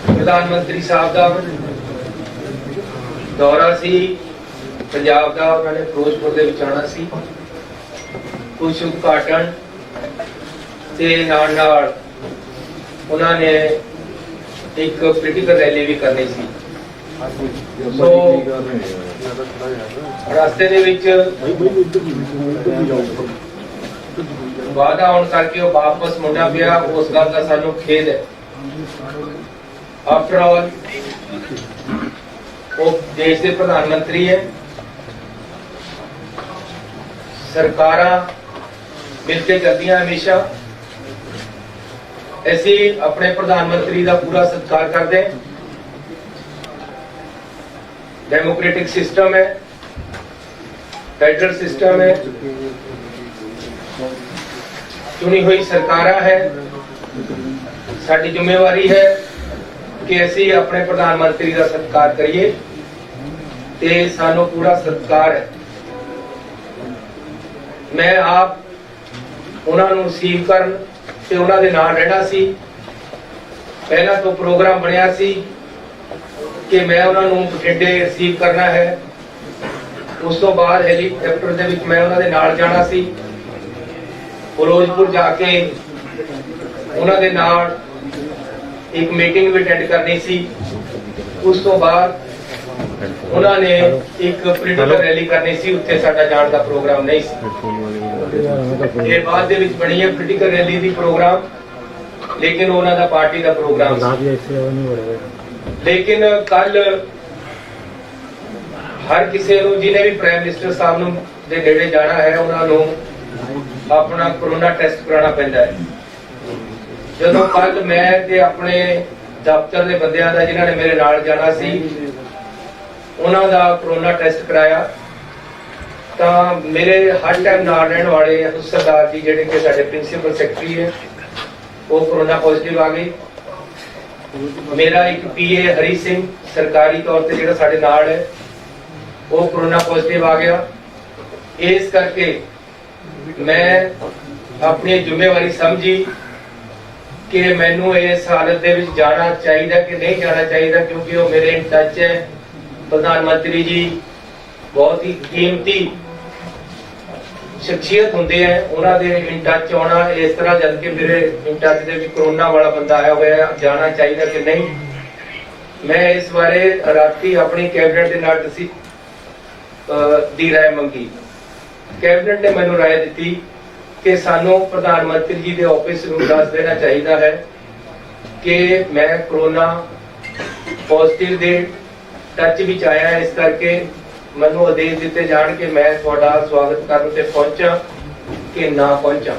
प्रधानमंत्री साहब का दौरा सी पंजाब का, उन्होंने फिरोजपुर दे विच आना सी, कुछ उद्घाटन ते नाल नाल उन्होंने एक पोलिटिकल रैली भी करनी सी। सो रास्ते दे विच वादा होने करके वो वापस मुड़ना पिया, उस गल का सानू खेद है। आफ्टर ऑल वो देश के प्रधानमंत्री है, सरकारां मिलके चलदियां हमेशा। ऐसे अपने प्रधानमंत्री का पूरा सत्कार करते हैं। डेमोक्रेटिक सिस्टम है, फेडरल सिस्टम है, चुनी हुई सरकारां है। साडी जिम्मेवारी है कि असी अपने प्रधानमंत्री का सत्कार करिए ते सानू पूरा सत्कार है। मैं आप उन्हां नूं रिसीव करन ते उन्हां दे नाल रहना सी। पहला तो प्रोग्राम बनिया सी कि मैं उन्हां नूं बठिंडे रिसीव करना है, उस तो बाद हैलीकॉप्टर दे विच मैं उन्हां दे नाल जाना सी, फिरोजपुर जाके उन्हां दे नाल एक मीटिंग भी अटेंड करनी सी। उस तो बाद उन्होंने एक पोलिटिकल रैली करनी सी, उत्थे साडा जाण दा प्रोग्राम नहीं सी। ये बाद दे विच बनी है पोलिटिकल रैली दी प्रोग्राम, लेकिन उन्हां दा पार्टी दा प्रोग्राम सी। लेकिन कल हर किसी नूं जिन्हें भी प्राइम मिनिस्टर साहब नूं दे नेड़े जाना है, उन्हां नूं अपना कोरोना टेस्ट कराना पैंदा है। ਜਦੋਂ ਕੱਲ मैं ਤੇ ਆਪਣੇ ਦਫ਼ਤਰ ਦੇ ਬੰਦਿਆਂ ਦਾ ਜਿਨ੍ਹਾਂ ਨੇ ਮੇਰੇ ਨਾਲ ਜਾਣਾ ਸੀ, ਉਹਨਾਂ ਦਾ ਕੋਰੋਨਾ ਟੈਸਟ ਕਰਾਇਆ ਤਾਂ ਮੇਰੇ ਹਰ ਟਾਈਮ ਨਾਲ ਰਹਿਣ ਵਾਲੇ ਸਰਦਾਰ ਜੀ ਜਿਹੜੇ ਕਿ ਸਾਡੇ ਪ੍ਰਿੰਸੀਪਲ ਸੈਕਟਰੀ ਹੈ, ਉਹ ਕੋਰੋਨਾ ਪੋਜ਼ਿਟਿਵ ਆ ਗਏ। ਮੇਰਾ ਇੱਕ ਪੀਏ ਹਰੀ ਸਿੰਘ ਸਰਕਾਰੀ ਤੌਰ ਤੇ ਜਿਹੜਾ ਸਾਡੇ ਨਾਲ ਹੈ, ਉਹ ਕੋਰੋਨਾ ਪੋਜ਼ਿਟਿਵ ਆ ਗਿਆ। ਇਸ ਕਰਕੇ ਮੈਂ ਆਪਣੀ ਜ਼ਿੰਮੇਵਾਰੀ ਸਮਝੀ कि मैनू इस हालत दे विच जाना चाहिए कि नहीं जाना चाहिए, क्योंकि वो मेरे इन टच है। प्रधानमंत्री जी बहुत ही कीमती शख्सियत होंगे हैं, उन्होंने इन टच आना इस तरह जब कि मेरे in touch they which corona वाला बंदा आया हुआ है, जाना चाहिए कि नहीं। मैं इस बारे राती अपनी कैबिनेट के नाल दी राय मंगी। कैबिनेट ने मैनू राय दी कि सानू प्रधानमंत्री जी के ऑफिस नूं दस देना चाहिए है कि मैं कोरोना पॉजिटिव दे टच विच आया, इस करके मैनू आदेश दिते जाण कि मैं तुहाडा स्वागत करन ते पहुंचा कि ना पहुंचा।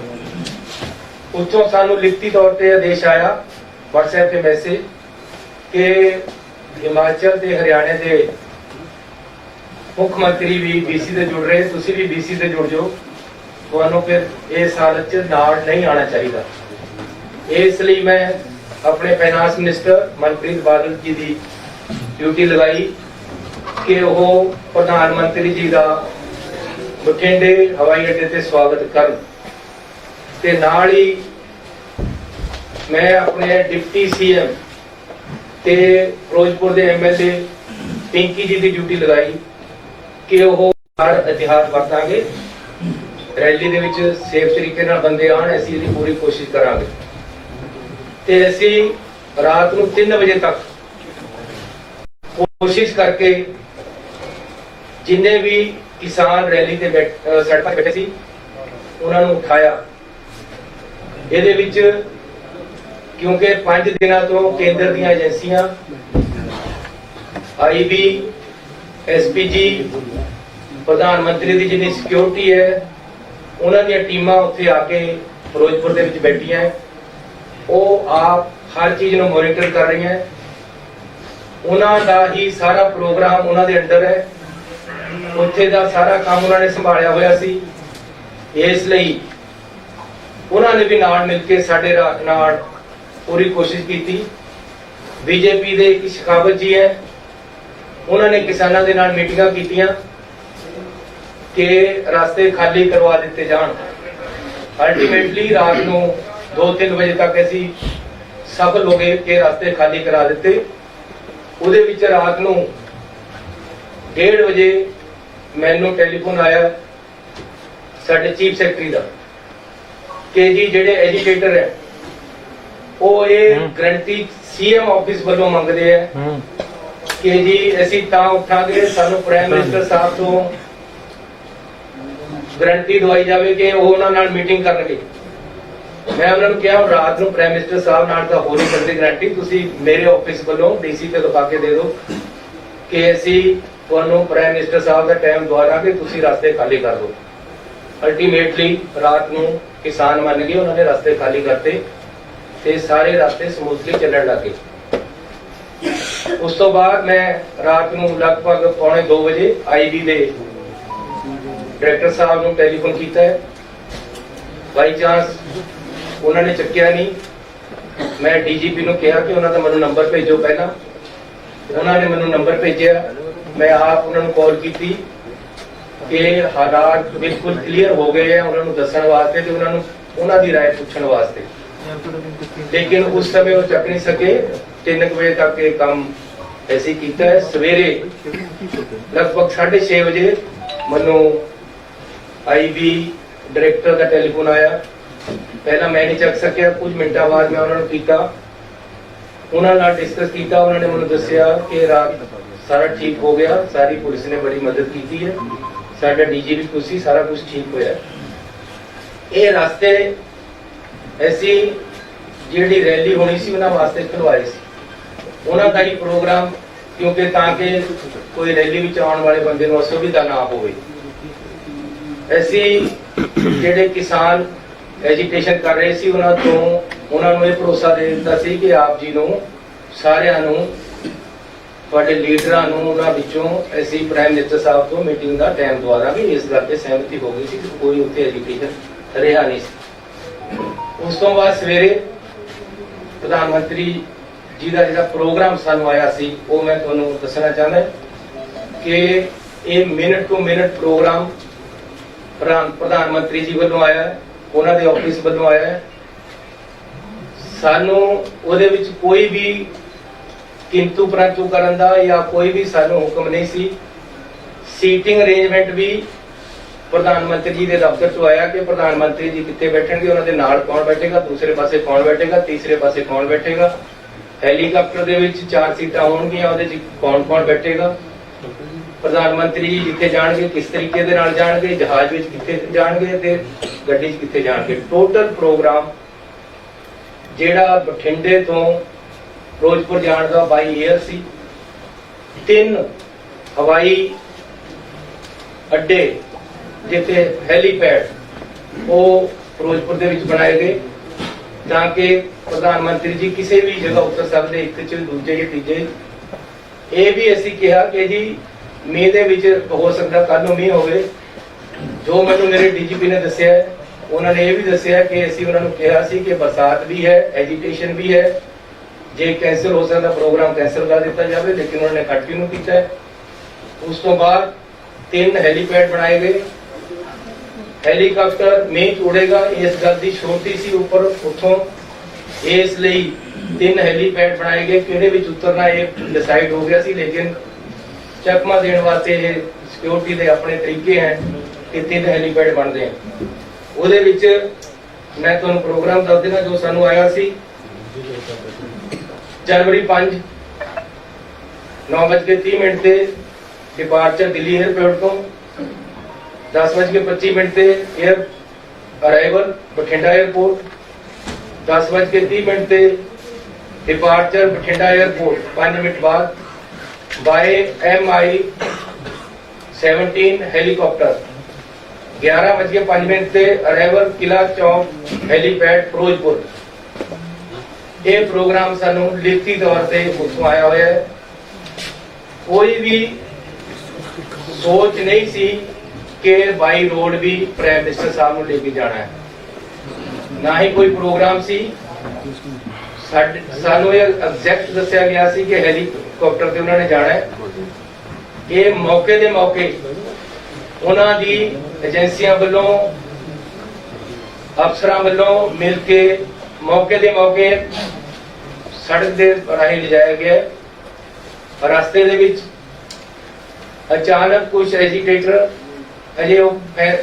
उत्थों सानू लिखती तौर पर आदेश आया व्हाट्सएप पे मैसेज कि हिमाचल ते हरियाणे के मुख्यमंत्री भी बीसी से जुड़ रहे, तुसी भी बीसी से जुड़ जाओ, ਤੁਹਾਨੂੰ ਫਿਰ ਇਸ ਹਾਲਤ 'ਚ ਨਾਲ ਨਹੀਂ ਆਉਣਾ ਚਾਹੀਦਾ। ਇਸ ਲਈ ਮੈਂ ਆਪਣੇ ਫਾਈਨਾਂਸ ਮਿਨਿਸਟਰ ਮਨਪ੍ਰੀਤ ਬਾਦਲ ਜੀ ਦੀ ਡਿਊਟੀ ਲਗਾਈ ਕਿ ਉਹ ਪ੍ਰਧਾਨ ਮੰਤਰੀ ਜੀ ਦਾ ਬਠਿੰਡੇ ਹਵਾਈ ਅੱਡੇ ਤੇ ਸਵਾਗਤ ਕਰਨ ਤੇ ਨਾਲ ਹੀ ਮੈਂ ਆਪਣੇ ਡਿਪਟੀ ਸੀਐਮ ਤੇ ਫਿਰੋਜ਼ਪੁਰ ਦੇ ਐਮਐਲਏ ਪਿੰਕੀ ਜੀ ਦੀ ਡਿਊਟੀ ਲਗਾਈ ਕਿ ਉਹ ਹਰ ਇਤਿਹਾਸ ਵਰਤਾਂਗੇ। रैली दे विच सेफ तरीके नाल बंदे आण, असीं इहदी पूरी कोशिश करांगे ते असीं रात नूं 3 बजे तक कोशिश करके जिन्ने भी किसान रैली ते सड़क पर बैठे सी उन्हां नूं उठाया। इहदे विच क्योंकि 5 दिनां तो केंद्र दीयां एजेंसियां IB SPG प्रधानमंत्री दी जिन्नी सिक्योरिटी है, उन्होंने टीमां उत्थे आके फिरोजपुर दे विच बैठियां, वो आप हर चीज नूं मॉनिटर कर रही हैं। उन्हां दा ही सारा प्रोग्राम उन्हां दे अंडर है, उत्थे दा सारा काम उन्होंने संभालिया होया सी। इसलिए उन्होंने भी नाल मिल के साडे नाल पूरी कोशिश की। बीजेपी दे एक शेखावत जी है, उन्होंने किसानों के नाल मीटिंगां कीतियां कि रास्ते खाली करवा दिते जान। अल्टीमेटली रात को 2-3 ਵਜੇ ਤੱਕ ਅਸੀਂ ਸਫਲ ਹੋ ਗਏ ਕਿ ਰਸਤੇ ਖਾਲੀ ਕਰਾ ਦਿੱਤੇ। ਉਹਦੇ ਵਿੱਚ ਰਾਤ ਨੂੰ 1:30 ਵਜੇ ਮੈਨੂੰ ਟੈਲੀਫੋਨ ਆਇਆ ਸਾਡੇ ਚੀਫ ਸੈਕਟਰੀ ਦਾ ਕਿ ਜੀ ਜਿਹੜੇ ਐਜੀਟੇਟਰ ਹੈ ਉਹ ਇਹ ਗਰੰਟੀ ਸੀਐਮ ਆਫਿਸ ਵੱਲੋਂ ਮੰਗਦੇ ਆ ਕਿ ਜੀ ਅਸੀਂ ਤਾਂ ਉੱਠਾਂਗੇ ਸਾਨੂੰ ਪ੍ਰਾਈਮ ਮਿਨਿਸਟਰ ਸਾਹਿਬ ਤੋਂ ਗਰੰਟੀ ਦਵਾਈ ਜਾਵੇ ਕਿ ਉਹ ਉਹਨਾਂ ਨਾਲ ਮੀਟਿੰਗ ਕਰਨਗੇ। ਮੈਂ ਉਹਨਾਂ ਨੂੰ ਕਿਹਾ ਰਾਤ ਨੂੰ ਪ੍ਰਾਈਮ ਮਿਨਿਸਟਰ ਸਾਹਿਬ ਨਾਲ ਤਾਂ ਹੋ ਨਹੀਂ ਸਕਦੀ ਗਰੰਟੀ, ਤੁਸੀਂ ਮੇਰੇ ਆਫਿਸ ਵੱਲੋਂ ਡੀਸੀ ਤੇ ਲਿਖਾ ਕੇ ਦੇ ਦਿਓ ਕਿ ਅਸੀਂ ਤੁਹਾਨੂੰ ਪ੍ਰਾਈਮ ਮਿਨਿਸਟਰ ਸਾਹਿਬ ਦਾ ਟਾਈਮ ਦਵਾ ਦਾਂਗੇ, ਤੁਸੀਂ ਰਸਤੇ ਖਾਲੀ ਕਰ ਦਿਓ। ਅਲਟੀਮੇਟਲੀ ਰਾਤ ਨੂੰ ਕਿਸਾਨ ਮੰਨ ਗਏ, ਉਹਨਾਂ ਨੇ ਰਸਤੇ ਖਾਲੀ ਕਰਤੇ ਤੇ ਸਾਰੇ ਰਸਤੇ ਸਮੂਥਲੀ ਚੱਲਣ ਲੱਗੇ। ਉਸ ਤੋਂ ਬਾਅਦ ਮੈਂ ਰਾਤ ਨੂੰ ਲਗਭਗ 1:45 ਵਜੇ ਆਈਬੀ ਦੇ ਡਾਇਰੈਕਟਰ ਸਾਹਿਬ ਨੂੰ ਟੈਲੀਫੋਨ ਕੀਤਾ ਹੈ। ਬਾਈ ਚਾਂਸ ਉਹਨਾਂ ਨੇ ਚੱਕਿਆ ਨਹੀਂ। ਮੈਂ ਡੀਜੀਪੀ ਨੂੰ ਕਿਹਾ ਕਿ ਉਹਨਾਂ ਦਾ ਮੈਨੂੰ ਨੰਬਰ ਭੇਜੋ ਪਹਿਲਾਂ। ਉਹਨਾਂ ਨੇ ਮੈਨੂੰ ਨੰਬਰ ਭੇਜਿਆ। ਮੈਂ ਆਪ ਉਹਨਾਂ ਨੂੰ ਕਾਲ ਕੀਤੀ ਕਿ ਹਾਲਾਤ ਬਿਲਕੁਲ ਕਲੀਅਰ ਹੋ ਗਏ ਆ ਉਹਨਾਂ ਨੂੰ ਦੱਸਣ ਵਾਸਤੇ ਤੇ ਉਹਨਾਂ ਦੀ ਰਾਏ ਪੁੱਛਣ ਵਾਸਤੇ, ਲੇਕਿਨ ਉਸ ਸਮੇਂ ਉਹ ਚੱਕ ਨਹੀਂ ਸਕੇ। 3 ਵਜੇ ਤੱਕ ਇਹ ਕੰਮ ਐਸੀ ਕੀਤਾ ਹੈ। ਸਵੇਰੇ ਲਗਭਗ 6:30 ਵਜੇ ਮੈਨੂੰ ਆਈਬੀ ਡਾਇਰੈਕਟਰ ਦਾ ਟੈਲੀਫੋਨ ਆਇਆ। ਪਹਿਲਾਂ ਮੈਂ ਨਹੀਂ ਚੱਕ ਸਕਿਆ, ਕੁਝ ਮਿੰਟਾਂ ਬਾਅਦ ਮੈਂ ਉਹਨਾਂ ਨੂੰ ਕੀਤਾ, ਉਹਨਾਂ ਨਾਲ ਡਿਸਕਸ ਕੀਤਾ। ਉਹਨਾਂ ਨੇ ਮੈਨੂੰ ਦੱਸਿਆ ਕਿ ਰਾਤ ਸਾਰਾ ਠੀਕ ਹੋ ਗਿਆ, ਸਾਰੀ ਪੁਲਿਸ ਨੇ ਬੜੀ ਮਦਦ ਕੀਤੀ ਹੈ, ਸਾਡਾ ਡੀਜੀ ਵੀ ਖੁਸ਼ੀ, ਸਾਰਾ ਕੁਝ ਠੀਕ ਹੋਇਆ। ਇਹ ਰਸਤੇ ਐਸੀ ਜਿਹੜੀ ਰੈਲੀ ਹੋਣੀ ਸੀ ਉਹਨਾਂ ਵਾਸਤੇ ਖੁਲਵਾਏ ਸੀ, ਉਹਨਾਂ ਦਾ ਹੀ ਪ੍ਰੋਗਰਾਮ, ਕਿਉਂਕਿ ਤਾਂ ਕਿ ਕੋਈ ਰੈਲੀ ਵਿੱਚ ਆਉਣ ਵਾਲੇ ਬੰਦੇ ਨੂੰ ਅਸੁਵਿਧਾ ਨਾ ਹੋਵੇ। ਅਸੀਂ ਜਿਹੜੇ ਕਿਸਾਨ ਐਜੀਟੇਸ਼ਨ ਕਰ ਰਹੇ ਸੀ ਉਹਨਾਂ ਨੂੰ ਇਹ ਭਰੋਸਾ ਦੇ ਦਿੱਤਾ ਸੀ ਕਿ ਆਪ ਜੀ ਨੂੰ ਸਾਰਿਆਂ ਨੂੰ, ਤੁਹਾਡੇ ਲੀਡਰਾਂ ਨੂੰ, ਉਹਨਾਂ ਵਿੱਚੋਂ ਅਸੀਂ ਪ੍ਰਾਈਮ ਮਿਨਿਸਟਰ ਸਾਹਿਬ ਤੋਂ ਮੀਟਿੰਗ ਦਾ ਟਾਈਮ ਦਵਾ ਦਾਂਗੇ। ਇਸ ਗੱਲ ਤੇ ਸਹਿਮਤੀ ਹੋ ਗਈ ਸੀ ਕਿ ਕੋਈ ਉੱਥੇ ਐਜੀਟੇਸ਼ਨ ਰਿਹਾ ਨਹੀਂ ਸੀ। ਉਸ ਤੋਂ ਬਾਅਦ ਸਵੇਰੇ ਪ੍ਰਧਾਨ ਮੰਤਰੀ ਜੀ ਦਾ ਜਿਹੜਾ ਪ੍ਰੋਗਰਾਮ ਸਾਨੂੰ ਆਇਆ ਸੀ ਉਹ ਮੈਂ ਤੁਹਾਨੂੰ ਦੱਸਣਾ ਚਾਹੁੰਦਾ ਕਿ ਇਹ ਮਿੰਟ ਟੂ ਮਿੰਟ ਪ੍ਰੋਗਰਾਮ ਪ੍ਰਧਾਨ ਮੰਤਰੀ ਜੀ ਵੱਲੋਂ ਆਇਆ ਹੈ, ਉਹਨਾਂ ਦੇ ਆਫਿਸ ਵੱਲੋਂ ਆਇਆ ਹੈ। ਸਾਨੂੰ ਉਹਦੇ ਵਿੱਚ ਕੋਈ ਵੀ ਕਿੰਤੂ ਪਰੰਤੂ ਕਰਨ ਦਾ ਜਾਂ ਕੋਈ ਵੀ ਸਾਨੂੰ ਹੁਕਮ ਨਹੀਂ ਸੀ। ਸੀਟਿੰਗ ਅਰੇਂਜਮੈਂਟ ਵੀ ਪ੍ਰਧਾਨ ਮੰਤਰੀ ਜੀ ਦੇ ਦਫ਼ਤਰ ਤੋਂ ਆਇਆ ਕਿ ਪ੍ਰਧਾਨ ਮੰਤਰੀ ਜੀ ਕਿੱਥੇ ਬੈਠਣਗੇ, ਉਹਨਾਂ ਦੇ ਨਾਲ ਕੌਣ ਬੈਠੇਗਾ, ਦੂਸਰੇ ਪਾਸੇ ਕੌਣ ਬੈਠੇਗਾ, ਤੀਸਰੇ ਪਾਸੇ ਕੌਣ ਬੈਠੇਗਾ, ਹੈਲੀਕਾਪਟਰ ਦੇ ਵਿੱਚ 4 ਸੀਟਾਂ ਹੋਣਗੀਆਂ, ਉਹਦੇ 'ਚ ਕੌਣ ਬੈਠੇਗਾ, ਪ੍ਰਧਾਨ ਮੰਤਰੀ ਜੀ ਜਿੱਥੇ ਜਾਣਗੇ ਕਿਸ ਤਰੀਕੇ ਦੇ ਨਾਲ ਜਾਣਗੇ, ਜਹਾਜ਼ ਵਿੱਚ ਕਿੱਥੇ ਜਾਣਗੇ ਤੇ ਗੱਡੀ 'ਚ ਕਿੱਥੇ ਜਾਣਗੇ। ਟੋਟਲ ਪ੍ਰੋਗਰਾਮ ਜਿਹੜਾ ਬਠਿੰਡੇ ਤੋਂ ਫਿਰੋਜ਼ਪੁਰ ਜਾਣ ਦਾ ਬਾਈ 에ਅਰ ਸੀ। 3 ਹਵਾਈ ਅੱਡੇ ਜਿੱਥੇ ਹੈਲੀਪੈਡ ਉਹ ਫਿਰੋਜ਼ਪੁਰ ਦੇ ਵਿੱਚ ਬਣਾਏ ਗਏ ਤਾਂ ਕਿ ਪ੍ਰਧਾਨ ਮੰਤਰੀ ਜੀ ਕਿਸੇ ਵੀ ਜਗ੍ਹਾ ਉਤਰ ਸਕਦੇ, ਇੱਕ 'ਚ ਦੂਜੇ ਜਾਂ ਤੀਜੇ। ਇਹ ਵੀ ਅਸੀਂ ਕਿਹਾ ਕਿ ਜੀ ਮੀਂਹ ਦੇ ਵਿੱਚ ਹੋ ਸਕਦਾ ਕੱਲ ਨੂੰ ਮੀਂਹ ਹੋਵੇ। ਜੋ ਮੈਨੂੰ ਮੇਰੇ ਡੀਜੀਪੀ ਨੇ ਦੱਸਿਆ ਹੈ, ਉਹਨਾਂ ਨੇ ਇਹ ਵੀ ਦੱਸਿਆ ਕਿ ਅਸੀਂ ਉਹਨਾਂ ਨੂੰ ਕਿਹਾ ਸੀ ਕਿ ਬਰਸਾਤ ਵੀ ਹੈ, ਐਜੀਟੇਸ਼ਨ ਵੀ ਹੈ, ਜੇ ਕੈਂਸਲ ਹੋ ਸਕਦਾ ਪ੍ਰੋਗਰਾਮ ਕੈਂਸਲ ਕਰ ਦਿੱਤਾ ਜਾਵੇ, ਲੇਕਿਨ ਉਹਨਾਂ ਨੇ ਕੰਟੀਨਿਊ ਕੀਤਾ ਹੈ। ਉਸ ਤੋਂ ਬਾਅਦ 3 ਹੈਲੀਪੈਡ ਬਣਾਏ ਗਏ। ਹੈਲੀਕਾਪਟਰ ਮੀਂਹ 'ਚ ਉੜੇਗਾ ਇਸ ਗੱਲ ਦੀ ਸ਼ੋਰਟੀ ਸੀ ਉੱਪਰ ਉੱਥੋਂ, ਇਸ ਲਈ 3 ਹੈਲੀਪੈਡ ਬਣਾਏ ਗਏ। ਕਿਹੜੇ ਵਿੱਚ ਉਤਰਨਾ ਇਹ ਡਿਸਾਈਡ ਹੋ ਗਿਆ ਸੀ, ਲੇਕਿਨ ਚਕਮਾ ਦੇਣ ਵਾਸਤੇ ਇਹ ਸਿਕਿਉਰਿਟੀ ਦੇ ਆਪਣੇ ਤਰੀਕੇ ਹੈ ਕਿ 3 ਹੈਲੀਪੈਡ ਬਣਦੇ ਆ। ਉਹਦੇ ਵਿੱਚ ਮੈਂ ਤੁਹਾਨੂੰ ਪ੍ਰੋਗਰਾਮ ਦੱਸ ਦੇਣਾ ਜੋ ਸਾਨੂੰ ਆਇਆ ਸੀ। ਜਨਵਰੀ 5 9:30 ਤੇ ਡਿਪਾਰਚਰ ਦਿੱਲੀ 에ਅਰਪੋਰਟ ਤੋਂ, 10:25 ਤੇ 에ਅਰ ਅਰਾਈਵਲ ਬਠਿੰਡਾ 에ਅਰਪੋਰਟ, 10:30 ਤੇ ਡਿਪਾਰਚਰ ਬਠਿੰਡਾ 에ਅਰਪੋਰਟ, 5 ਮਿੰਟ ਬਾਅਦ ਬਾय MI-17 ਹੈਲੀਕਾਪਟਰ, 11:05 ਤੇ ਅਰਾਈਵਲ ਕਿਲਾ ਚੌਕ ਹੈਲੀਪੈਡ ਫਿਰੋਜ਼ਪੁਰ। ਇਹ ਪ੍ਰੋਗਰਾਮ ਸਾਨੂੰ ਲਿਖਤੀ ਤੌਰ ਤੇ ਉੱਥੋਂ ਆਇਆ ਹੋਇਆ ਹੈ। ਕੋਈ ਵੀ ਸੋਚ ਨਹੀਂ ਸੀ ਕਿ ਬਾਈ ਰੋਡ ਵੀ ਪ੍ਰਾਈਮ ਮਿਨਿਸਟਰ ਸਾਹਿਬ ਨੂੰ ਲੈ ਕੇ ਜਾਣਾ ਹੈ, ਨਾ ਹੀ ਕੋਈ ਪ੍ਰੋਗਰਾਮ ਸੀ। ਸਾਨੂੰ ਇਹ ਐਗਜ਼ੈਕਟ ਦੱਸਿਆ ਗਿਆ ਸੀ ਕਿ ਹੈਲੀਕਾਪਟਰ ਤੇ ਉਹਨਾਂ ਨੇ ਜਾਣਾ ਹੈ। ਇਹ ਮੌਕੇ ਦੇ ਮੌਕੇ ਉਹਨਾਂ ਦੀ ਏਜੰਸੀਆਂ ਵੱਲੋਂ, ਅਫਸਰਾਂ ਵੱਲੋਂ ਮਿਲ ਕੇ मौके दे मौके सड़क दे राही ले जाया गया। रास्ते दे विच अचानक कुछ एजिटेटर अजे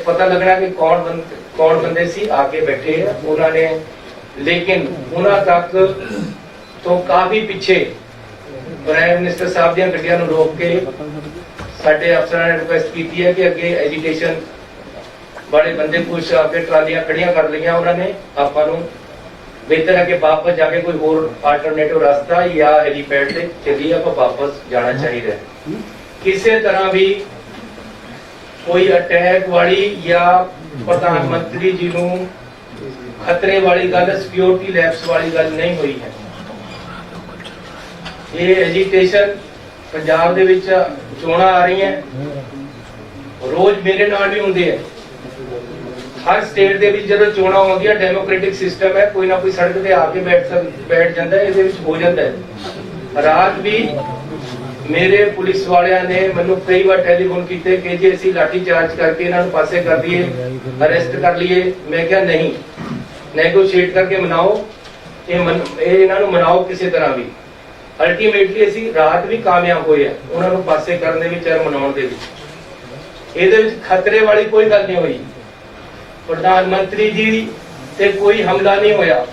पता लगना कि कौन बंदे सी आके बैठे हैं उन्होंने, लेकिन उन्होंने तक तो काफी पीछे प्राइम मिनिस्टर साहब दी गड्डियां नूं रोक के साडे अफसरां ने रिक्वेस्ट की है कि अगे एजिटेशन वाले बंदे कुछ आके ट्रालियां खड़ियां कर लिया उन्होंने, आपां नूं बेहतर है कि वापस जाके कोई और अल्टरनेटिव रास्ता या हेलीपैड से चलिए आप वापस जाना चाहिए। किसी तरह भी कोई अटैक वाली या प्रधानमंत्री जी नूं खतरे वाली गल, सिक्योरिटी लैप्स वाली गल नहीं हुई है। ये एजिटेशन पंजाब दे विच चोणां आ रही हैं, रोज मेरे नाल भी हुंदे है। हर स्टेट दे विच जदों चोणां होंदियां डेमोक्रेटिक सिस्टम है, कोई ना कोई सड़क ते आके बैठ जाता है, इहदे विच हो जाता है। रात भी मेरे पुलिस वालियां ने मैनूं कई बार टेलीफोन कीते कि जे असीं लाठी चार्ज करके इन्हां नूं पासे कर दईए, अरेस्ट कर लीए। मैं कहा नहीं, नेगोशिएट करके मनाओ, इन्हां नूं मनाओ किसी तरह भी। अल्टीमेटली असीं रात भी कामयाब होए हैं उन्हां नूं पासे करने विच और मनाउण दे विच। इहदे विच खतरे वाली कोई गल नहीं हुई। प्रधानमंत्री जी से कोई हमला नहीं होया,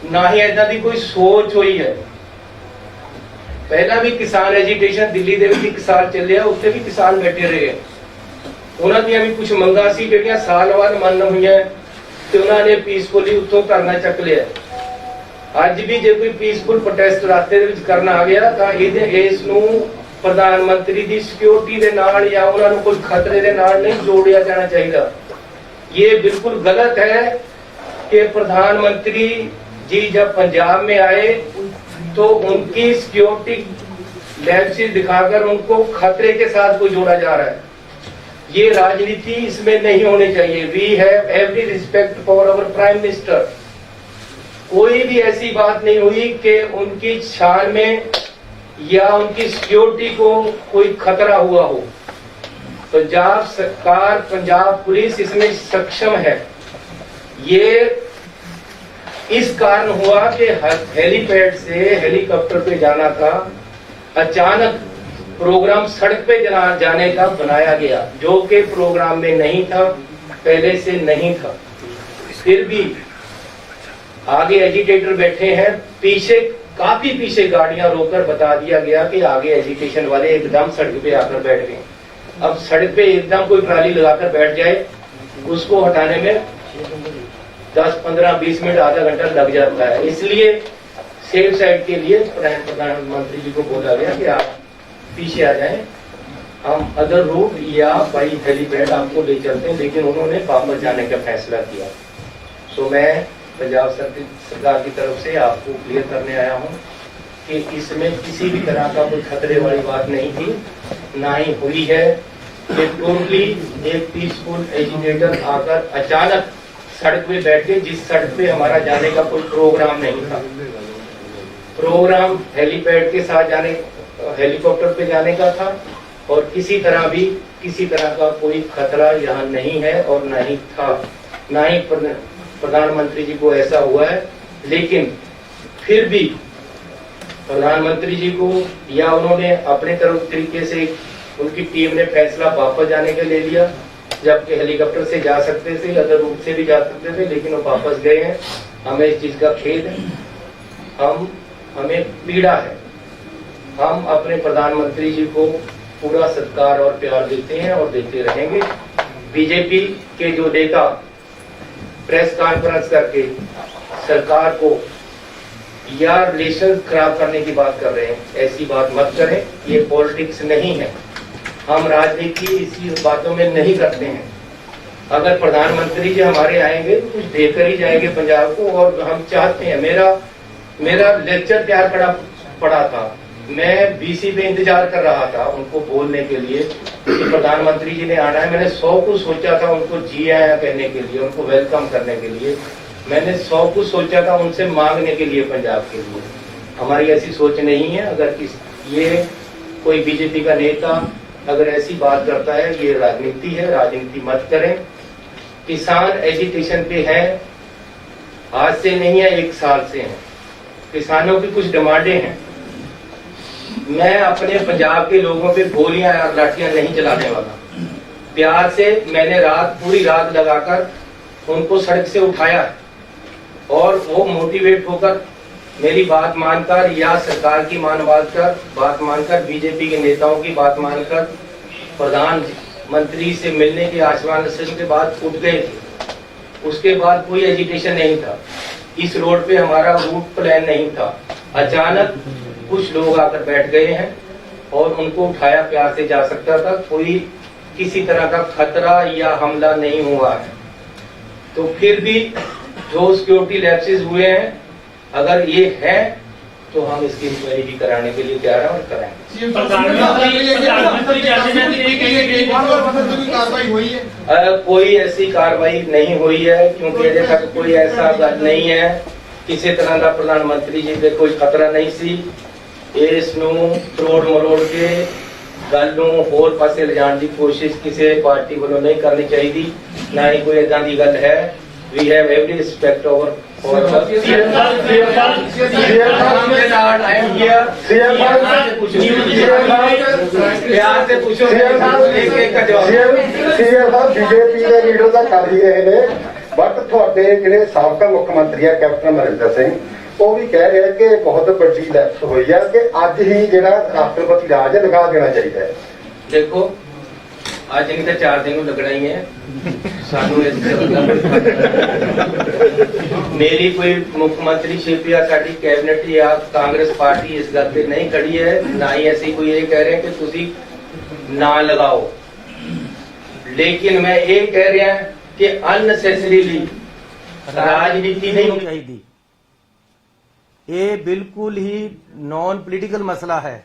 ना ही ऐसा दी कोई सोच हुई है। पहला भी किसान एजिटेशन दिल्ली दे विच एक साल चलिया, उत्थे भी किसान बैठे रहे, उन्होंने भी कुछ मंगा सी जिहड़ियां साल बाद मन हुई ते उन्होंने पीसफुली उत्थों धरना चक लिया। अज भी जे कोई पीसफुल प्रोटेस्ट रास्ते दे विच करना आ गया तां इस नूं प्रधानमंत्री दी सिक्योरिटी दे नाल या उन्हां नूं कोई खतरे दे नाल नहीं जोड़िया जाना चाहिए। ये बिल्कुल गलत है कि प्रधानमंत्री जी जब पंजाब में आए तो उनकी सिक्योरिटी लैप्सेस दिखाकर उनको खतरे के साथ को जोड़ा जा रहा है। ये राजनीति इसमें नहीं होनी चाहिए। We have every respect for our prime minister. कोई भी ऐसी बात नहीं हुई कि उनकी शान में या उनकी सिक्योरिटी को कोई खतरा हुआ हो। पंजाब सरकार, पंजाब पुलिस इसमें सक्षम है। ये इस कारण हुआ कि हेलीपैड से हेलीकॉप्टर पे जाना था, अचानक प्रोग्राम सड़क पे जाने का बनाया गया, जो कि प्रोग्राम में नहीं था, पहले से नहीं था। फिर भी आगे एजिटेटर बैठे हैं, पीछे काफी पीछे गाड़ियां रोककर बता दिया गया कि आगे एजिटेशन वाले एकदम सड़क पे आकर बैठ गए। अब सड़क पे एकदम कोई ट्राली लगाकर बैठ जाए, उसको हटाने में 10, 15, 20 मिनट, आधा घंटा लग जाता है। इसलिए सेफ साइड के लिए प्रधानमंत्री जी को बोला गया कि आप पीछे आ जाएं, हम अदर रूट या बाई हेलीपैड आपको ले चलते हैं, लेकिन उन्होंने वापस जाने का फैसला किया। तो मैं पंजाब सरकार की तरफ से आपको क्लियर करने आया हूँ कि इसमें किसी भी तरह का कोई खतरे वाली बात नहीं थी, ना ही हुई है। ये टोटली एक पीसफुल एजिटेटर आकर अचानक सड़क पे बैठ गए, जिस सड़क पे हमारा जाने का कोई प्रोग्राम नहीं था। प्रोग्राम हेलीपैड के साथ जाने, हेलीकॉप्टर पे जाने का था, और किसी तरह का कोई खतरा यहाँ नहीं है और ना ही था, ना ही प्रधानमंत्री जी को ऐसा हुआ है। लेकिन फिर भी प्रधानमंत्री जी को या उन्होंने अपने तरफ तरीके से, उनकी टीम ने फैसला वापस जाने का ले लिया, जबकि हेलीकॉप्टर से जा सकते थे, अदर रूट से भी जा सकते थे, लेकिन वो वापस गए हैं। हमें इस चीज का खेद है, हमें पीड़ा है। हम अपने प्रधानमंत्री जी को पूरा सत्कार और प्यार देते हैं और देते रहेंगे। बीजेपी के जो नेता प्रेस कॉन्फ्रेंस करके सरकार को या रिलेशन खराब करने की बात कर रहे हैं, ऐसी बात मत करें। ये पॉलिटिक्स नहीं है, हम राजनीति इसी बातों में नहीं करते हैं। अगर प्रधानमंत्री जी हमारे आएंगे तो कुछ देकर ही जाएंगे पंजाब को, और हम चाहते हैं। मेरा लेक्चर तैयार पड़ा था, मैं बीसी पे इंतजार कर रहा था उनको बोलने के लिए कि प्रधानमंत्री जी ने आना है। मैंने 100 कुछ सोचा था उनको जी आया कहने के लिए, उनको वेलकम करने के लिए। मैंने 100 कुछ सोचा था उनसे मांगने के लिए पंजाब के लिए। हमारी ऐसी सोच नहीं है। अगर ये कोई बीजेपी का नेता अगर ऐसी बात करता है, ये राजनीति है, राजनीति मत करें। किसान एजिटेशन पे है, आज से नहीं है, 1 साल से है। किसानों की कुछ डिमांडें हैं। मैं अपने पंजाब के लोगों पे गोलियां और लाठियां नहीं चलाने वाला। प्यार से मैंने पूरी रात लगाकर उनको सड़क से उठाया है और वो मोटिवेट होकर मेरी बात मानकर या सरकार की बात मानकर बीजेपी के नेताओं की बात मानकर प्रधानमंत्री से मिलने के आश्वासन के बाद उठ गए थे। उसके बाद कोई एजिटेशन नहीं था। इस रोड पे हमारा रूट प्लान नहीं था। अचानक कुछ लोग आकर बैठ गए हैं और उनको उठाया, प्यार से जा सकता था। कोई किसी तरह का खतरा या हमला नहीं हुआ है। तो फिर भी जो सिक्योरिटी लैप्सेस हुए हैं, अगर ये है तो हम इसकी इंक्वायरी भी कराने के लिए तैयार हैं और कराएंगे। कोई ऐसी कार्रवाई नहीं हुई है, क्योंकि अजे तक कोई ऐसा गल नहीं है। किसी तरह का प्रधानमंत्री जी के कोई खतरा नहीं सी। इसनू तरोड़ मरोड़ के गल नू होर पासे लिजाण की कोशिश किसी पार्टी वालों नहीं करनी चाहिए। ना ही कोई इदां दी गल है। We have every respect over I am here. प्यार से पूछो, एक का जवाब। बीजेपी के लीडर का कर ही रहे ने, बट थोड़े जिहड़े साबका मुख्य मंत्री है कैप्टन अमरिंदर सिंह, वो भी कह रहे हैं कि बहुत बड़ी लैप्स हुई है कि अज ही जिहड़ा राष्ट्रपति राज लगा देना चाहिए। देखो, आज नहीं तो 4 दिन लगना ही है। सानू मेरी कोई मुख्यमंत्री या साडी कैबिनेट या कांग्रेस पार्टी इस गल पे नहीं खड़ी है। ना ही ऐसी कोई ये कह रहे हैं कि तुसी ना लगाओ। लेकिन मैं ये कह रहा कि अननेसेसरीली राजनीति नहीं होनी चाहिए। ये बिल्कुल ही नॉन पोलिटिकल मसला है।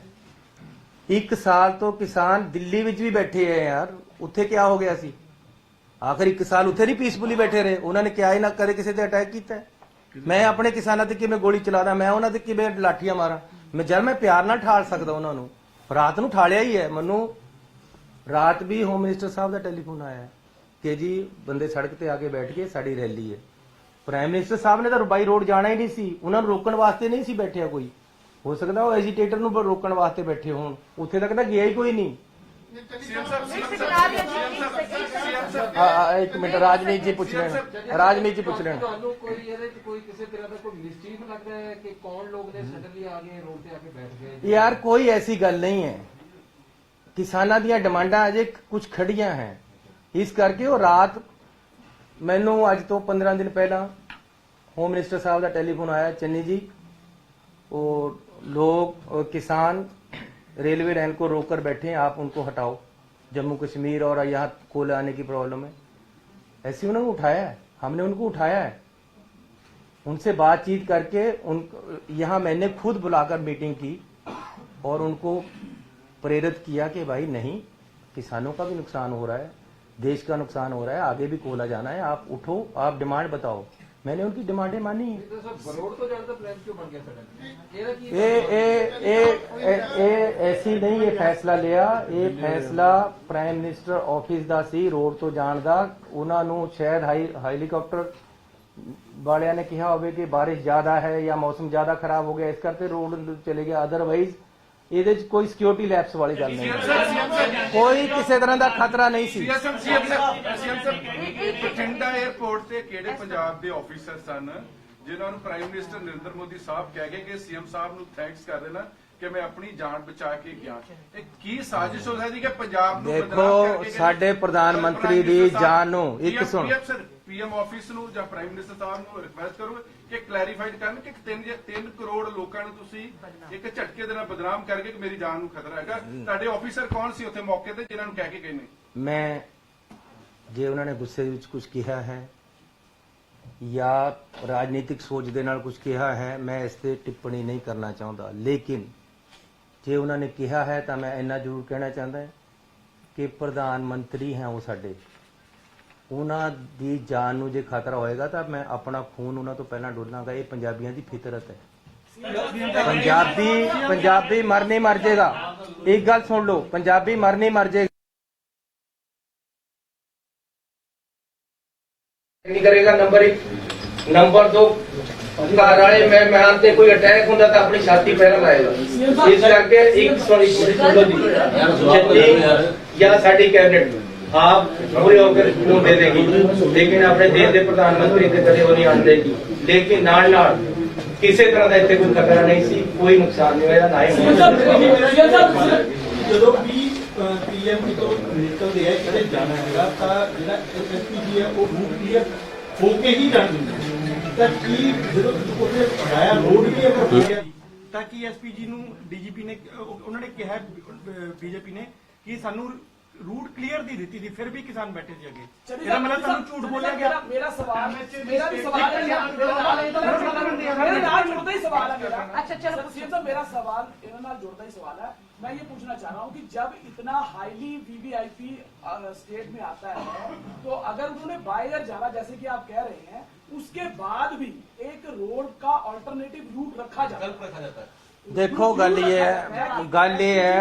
1 साल तो किसान दिल्ली विच भी बैठे हैं यार, उत्थे क्या हो गया सी? आखिर 1 साल उत्थे नहीं पीसफुली बैठे रहे। उन्होंने क्या ही ना करे किसी ते अटैक किया। मैं अपने किसानों ते किवें गोली चलादा, मैं उन्होंने किवें लाठियां मारा? मैं जब मैं प्यार नाल ठाल सकदा उन्होंने, रात नूं ठालिया ही है। मनु रात भी होम मिनिस्टर साहब का टेलीफोन आया कि जी बंदे सड़क ते आके बैठ गए, साड़ी रैली है। प्राइम मिनिस्टर साहब ने तो बाई रोड जाना ही नहीं सी, उन्होंने रोकण वास्ते नहीं सी बैठिया कोई। हो सकता वो एजिटेटर नूं रोकण वास्ते बैठे होण, उत्थे तक तो गया ही कोई नहीं। एक मिनट, राजनीति जी पूछ लेना, राजनीति जी पूछ लेना। यार कोई ऐसी गल नहीं है। किसानां दीयां डिमांडां अजे कुछ खड़ियां हैं, इस करके वो रात मैनू अज तो 15 दिन पहला होम मिनिस्टर साहब का टेलीफोन आया, चन्नी जी वो लोग किसान रेलवे लाइन को रोककर बैठे हैं, आप उनको हटाओ। जम्मू कश्मीर और यहाँ कोयला आने की प्रॉब्लम है। ऐसे उन्होंने उठाया है, हमने उनको उठाया है, उनसे बातचीत करके यहाँ मैंने खुद बुलाकर मीटिंग की और उनको प्रेरित किया कि भाई नहीं, किसानों का भी नुकसान हो रहा है, देश का नुकसान हो रहा है, आगे भी कोयला जाना है, आप उठो, आप डिमांड बताओ। मैंने उनकी डिमांडें मानी। ऐसी नहीं, ये फैसला लिया, ये फैसला प्राइम मिनिस्टर ऑफिस का सी, रोड तो जाण दा। उन्हां नूं शायद हेलीकॉप्टर वालियां ने कहा होवे कि बारिश ज्यादा है या मौसम ज्यादा खराब हो गया, इस करके रोड चले गया। अदरवाइज ਇਹਦੇ ਚ ਕੋਈ ਸਿਕਿਉਰਿਟੀ ਲੈਪਸ ਵਾਲੀ ਗੱਲ ਨਹੀਂ, ਕੋਈ ਕਿਸੇ ਤਰ੍ਹਾਂ ਦਾ ਖਤਰਾ ਨਹੀਂ ਸੀ। ਬਠਿੰਡਾ 에ਅਰਪੋਰਟ ਤੇ ਕਿਹੜੇ ਪੰਜਾਬ ਦੇ ਆਫੀਸਰ ਸਨ ਜਿਨ੍ਹਾਂ ਨੂੰ ਪ੍ਰਾਈਮ ਮਿਨਿਸਟਰ ਨਰਿੰਦਰ ਮੋਦੀ ਸਾਹਿਬ ਕਹਿ ਗਏ ਕਿ ਸੀਐਮ ਸਾਹਿਬ ਨੂੰ ਥੈਂਕਸ ਕਰ ਦੇਣਾ ਕਿ ਮੈਂ ਆਪਣੀ ਜਾਨ ਬਚਾ ਕੇ ਗਿਆ? ਇਹ ਕੀ ਸਾਜ਼ਿਸ਼ ਹੋ ਸਕਦੀ ਕਿ ਪੰਜਾਬ ਨੂੰ ਦੇਖੋ, ਸਾਡੇ ਪ੍ਰਧਾਨ ਮੰਤਰੀ ਦੀ ਜਾਨ ਨੂੰ ਇੱਕ ਸੁਣ, ਪੀਐਮ ਆਫਿਸ ਨੂੰ ਜਾਂ ਪ੍ਰਾਈਮ ਮਿਨਿਸਟਰ ਸਾਹਿਬ ਨੂੰ ਰਿਕੁਐਸਟ ਕਰੋਗੇ ਕਿ ਕਲੈਰੀਫਾਈਡ ਕਰਨ ਕਿ 3 ਕਰੋੜ ਲੋਕਾਂ ਨੂੰ ਤੁਸੀਂ ਇੱਕ ਝਟਕੇ ਦੇ ਨਾਲ ਬਦਨਾਮ ਕਰਕੇ ਕਿ ਮੇਰੀ ਜਾਨ ਨੂੰ ਖਤਰਾ ਹੈਗਾ। ਤੁਹਾਡੇ ਆਫੀਸਰ ਕੌਣ ਸੀ ਉੱਥੇ ਮੌਕੇ ਤੇ ਜਿਨ੍ਹਾਂ ਨੂੰ ਕਹਿ ਕੇ ਗਏ ਨੇ? ਮੈਂ ਜੇ ਉਹਨਾਂ ਨੇ ਗੁੱਸੇ ਵਿੱਚ ਕੁਝ ਕਿਹਾ ਹੈ ਜਾਂ ਰਾਜਨੀਤਿਕ ਸੋਚ ਦੇ ਨਾਲ ਕੁਝ ਕਿਹਾ ਹੈ, ਮੈਂ ਇਸ ਤੇ ਟਿੱਪਣੀ ਨਹੀਂ ਕਰਨਾ ਚਾਹੁੰਦਾ। ਲੇਕਿਨ ਜੇ ਉਹਨਾਂ ਨੇ ਕਿਹਾ ਹੈ ਤਾਂ ਮੈਂ ਇੰਨਾ ਜ਼ਰੂਰ ਕਹਿਣਾ ਚਾਹੁੰਦਾ ਕਿ ਪ੍ਰਧਾਨ ਮੰਤਰੀ ਹੈ ਉਹ ਸਾਡੇ, ਉਹਨਾਂ ਦੀ ਜਾਨ ਨੂੰ ਜੇ ਖਤਰਾ ਹੋਏਗਾ ਤਾਂ ਮੈਂ ਆਪਣਾ ਖੂਨ ਉਹਨਾਂ ਤੋਂ ਪਹਿਲਾਂ ਡੋਲਾਂਗਾ। ਇਹ ਪੰਜਾਬੀਆਂ ਦੀ ਫਿਤਰਤ ਹੈ। ਪੰਜਾਬੀ ਮਰ ਨਹੀਂ ਮਰ ਜਾਏਗਾ। ਇੱਕ ਗੱਲ ਸੁਣ ਲਓ, ਪੰਜਾਬੀ ਮਰ ਨਹੀਂ ਮਰ ਜਾਏਗਾ। नहीं करेगा। नंबर 1, ਨੰਬਰ 2 ਘਰ ਵਾਲੇ ਮਹਿਮਾਨ ਤੇ ਕੋਈ ਅਟੈਕ ਹੁੰਦਾ ਤਾਂ ਆਪਣੀ ਛਾਤੀ ਪਹਿਲਾਂ ਲਾਏਗਾ। ਇਸ ਕਰਕੇ ਇੱਕ ਸੁਣੀ ਸੁਣੋ ਜੀ ਜਿੱਤੀ ਜਾਂ ਸਾਡੀ ਕੈਬਨਿਟ ਆਪ ਪੂਰੇ ਹੋकर ਨੂੰ ਦੇ ਦੇਗੀ, ਲੇਕਿਨ ਆਪਣੇ ਦੇਸ਼ ਦੇ ਪ੍ਰਧਾਨ ਮੰਤਰੀ ਤੇ ਕਦੇ ਉਹ ਨਹੀਂ ਆਣ ਦੇਗੀ। ਲੇਕਿਨ ਨਾਲ ਨਾਲ ਕਿਸੇ ਤਰ੍ਹਾਂ ਦਾ ਇੱਥੇ ਕੋਈ ਖਤਰਾ ਨਹੀਂ ਸੀ, ਕੋਈ ਨੁਕਸਾਨ ਨਹੀਂ ਹੋਇਆ, ਨਾ ਹੀ ਜਦੋਂ ਵੀ ਪੀਐਮ ਤੋਂ ਨਿਕਲਦੇ ਆ ਕਿਤੇ ਜਾਣਾ ਹੈਗਾ ਤਾਂ ਜਿਹੜਾ ਐਸਪੀਜੀ ਹੈ ਉਹ ਕਲੀਅਰ ਹੋ ਕੇ ਹੀ ਜਾਣਾ ਤਾਂ ਕੀ ਜਦੋਂ ਉਹਦੇ ਆਇਆ ਰੋਡ ਵੀ ਅਗਰ ਹੋ ਗਿਆ ਤਾਂ ਕੀ ਐਸਪੀਜੀ ਨੂੰ ਡੀਜੀਪੀ ਨੇ ਉਹਨਾਂ ਨੇ ਕਿਹਾ ਬੀਜੇਪੀ ਨੇ ਕਿ ਸਾਨੂੰ रूट क्लियर दी देती थी, फिर भी किसान बैठे थे आगे। मेरा मतलब तुम झूठ बोला गया। मेरा सवाल मेरा भी सवाल है, मेरा नाल जुड़ता ही सवाल है मेरा। अच्छा चलो सीएम साहब, मेरा सवाल इन्होंने नाल जुड़ता ही सवाल है। मैं ये पूछना चाह रहा हूँ कि जब इतना हाईली वीवीआईपी स्टेट में आता है तो अगर उन्होंने बाय एयर जाना जैसे कि आप कह रहे हैं, उसके बाद भी एक रोड का अल्टरनेटिव रूट रखा जाता है। देखो गल ये है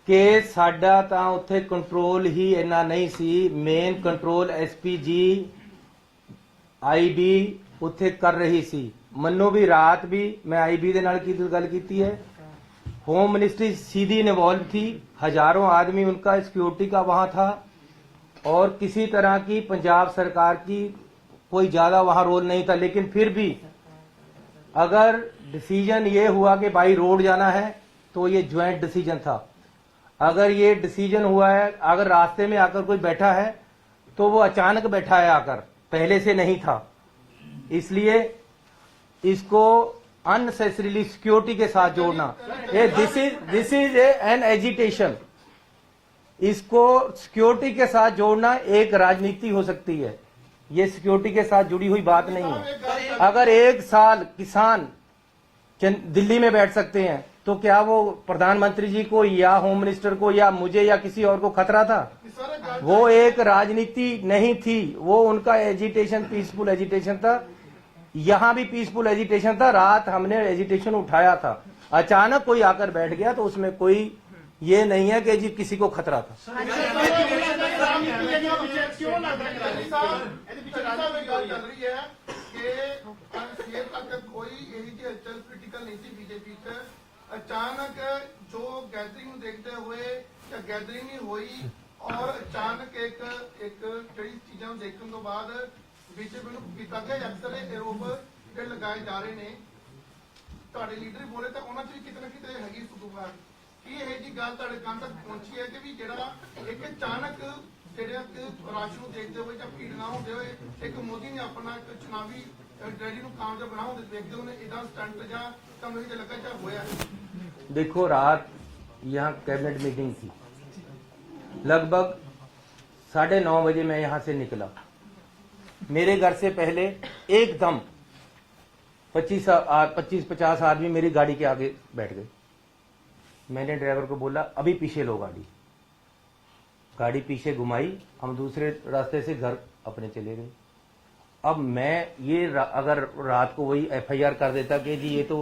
कि साडा तां उत्थे कंट्रोल ही इन्ना नहीं सी। मेन कंट्रोल एसपीजी आईबी उत्थे कर रही सी। मन्नो भी रात भी मैं आईबी दे नाल की गल कीती है, होम मिनिस्ट्री सीधी इन्वॉल्व थी, हजारों आदमी उनका सिक्योरिटी का वहां था और किसी तरह की पंजाब सरकार की कोई ज्यादा वहां रोल नहीं था। लेकिन फिर भी अगर डिसीजन ये हुआ कि भाई रोड जाना है तो ये ज्वाइंट डिसीजन था। अगर ये डिसीजन हुआ है, अगर रास्ते में आकर कोई बैठा है तो वो अचानक बैठा है आकर, पहले से नहीं था। इसलिए इसको अननेसेसरीली सिक्योरिटी के साथ जोड़ना, ये दिस इज एन एजिटेशन। इसको सिक्योरिटी के साथ जोड़ना एक राजनीति हो सकती है, ये सिक्योरिटी के साथ जुड़ी हुई बात नहीं है। अगर एक साल किसान दिल्ली में बैठ सकते हैं तो क्या वो प्रधानमंत्री जी को या होम मिनिस्टर को या मुझे या किसी और को खतरा था? वो एक राजनीति नहीं थी, वो उनका एजिटेशन पीसफुल एजिटेशन था। यहां भी पीसफुल एजिटेशन था, रात हमने एजिटेशन उठाया था, अचानक कोई आकर बैठ गया तो उसमें कोई ये नहीं है कि जी किसी को खतरा था। अचानक जो गैदरिंग देखते हुए या गैदरिंग ही हुई और अचानक एक कई चीजों देखने तो बाद बीजेपी ਨੂੰ ਕੀਤਾ ਗਿਆ ਅਕਸਰ ਇਹ ਆਰੋਪ ਜਿਹੜੇ ਲਗਾਏ ਜਾ ਰਹੇ ਨੇ। ਤੁਹਾਡੇ ਲੀਡਰ ਬੋਲੇ ਤਾਂ ਉਹਨਾਂ 'ਚ ਵੀ ਕਿਤੇ ਨਾ ਕਿਤੇ ਹੈਗੀ ਸੁਦੂਗਾ ਕੀ ਇਹ ਜੀ ਗੱਲ ਤੁਹਾਡੇ ਕੰਨ ਤੱਕ ਪਹੁੰਚੀ ਹੈ ਕਿ ਵੀ ਜਿਹੜਾ ਇੱਕ ਅਚਾਨਕ ਜਿਹੜਾ ਰਾਸ਼ ਨੂੰ ਦੇਖਦੇ ਹੋਏ ਜਾਂ ਭੀੜ ਨਾ ਹੁੰਦੇ ਹੋਏ ਇੱਕ ਮੋਦੀ ਨੇ ਆਪਣਾ ਇੱਕ ਚੁਣਾਵੀ ਰੈਲੀ ਨੂੰ ਕਾਮਯਾਬ ਬਣਾਉਣ ਦੇ ਦੇਖਦੇ ਉਹਨੇ ਇਦਾਂ ਸਟੰਟ ਜਾਂ ਤੁਹਾਨੂੰ ਇਹ ਲੱਗਾ ਜਾਂ ਹੋਇਆ? देखो रात यहाँ कैबिनेट मीटिंग थी, लगभग 9:30 बजे मैं यहाँ से निकला। मेरे घर से पहले एकदम 25-50 आदमी मेरी गाड़ी के आगे बैठ गए। मैंने ड्राइवर को बोला अभी पीछे लो गाड़ी पीछे घुमाई, हम दूसरे रास्ते से घर अपने चले गए। अब मैं ये अगर रात को वही FIR कर देता कि जी ये तो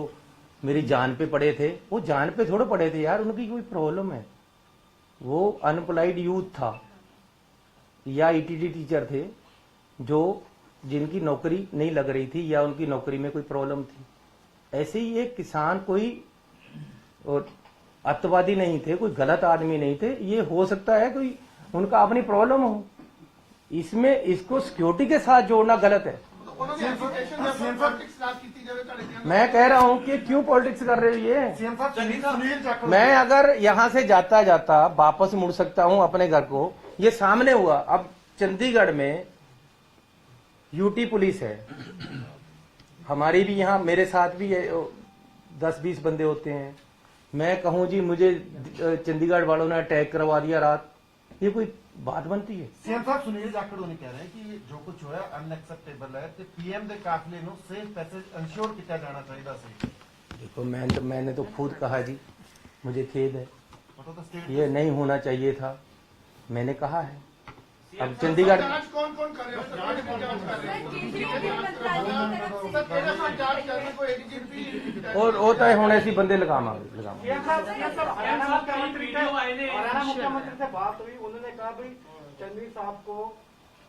मेरी जान पे पड़े थे, वो जान पे थोड़े पड़े थे यार, उनकी कोई प्रॉब्लम है, वो अनएम्प्लॉयड यूथ था या ETT टीचर थे जो जिनकी नौकरी नहीं लग रही थी या उनकी नौकरी में कोई प्रॉब्लम थी। ऐसे ही एक किसान कोई और अत्यावादी नहीं थे, कोई गलत आदमी नहीं थे। ये हो सकता है कोई उनका अपनी प्रॉब्लम हो, इसमें इसको सिक्योरिटी के साथ जोड़ना गलत है। मैं कह रहा हूं कि क्यों पॉलिटिक्स कर रहे हो ये? मैं अगर यहां से जाता जाता वापस मुड़ सकता हूं अपने घर को, ये सामने हुआ। अब चंडीगढ़ में यूटी पुलिस है, हमारी भी यहाँ मेरे साथ भी 10-20 बंदे होते हैं। मैं कहूं जी मुझे चंडीगढ़ वालों ने अटैक करवा दिया रात, ये कोई बात बनती है? सीएम साहब सुनील जाखड़ ने कह रहे हैं कि जो कुछ होया अनएक्सेप्टेबल है ते पीएम दे काफले नु सेफ पैसेज इंश्योर किया जाना चाहिए सी। देखो मैंने तो खुद कहा जी, मुझे खेद है, ये नहीं होना चाहिए था, मैंने कहा है। अब चंडीगढ़ कौन कौन कर रहे हो? और होता है होने ऐसी बंदे लगावांगे। मुख्यमंत्री से बात हुई, उन्होंने कहा भाई चंद्री साहब को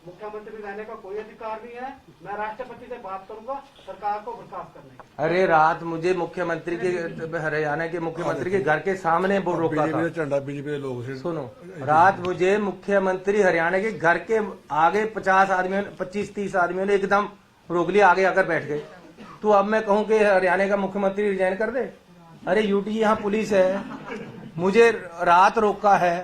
मुख्यमंत्री रहने का कोई अधिकार नहीं है। मैं राष्ट्रपति से बात करूंगा सरकार को बर्खास्त करने की। अरे रात मुझे मुख्यमंत्री के हरियाणा के मुख्यमंत्री के घर के सामने वो रोका था। झंडा बीजेपी के लोग सुनो, रात मुझे मुख्यमंत्री हरियाणा के घर के आगे 50 आदमियों 25-30 आदमियों ने एकदम रोक लिया, आगे आकर बैठ गए। तो अब मैं कहूं कि हरियाणा का मुख्यमंत्री रिजाइन कर दे? अरे यूटी यहाँ पुलिस है, मुझे रात रोका है,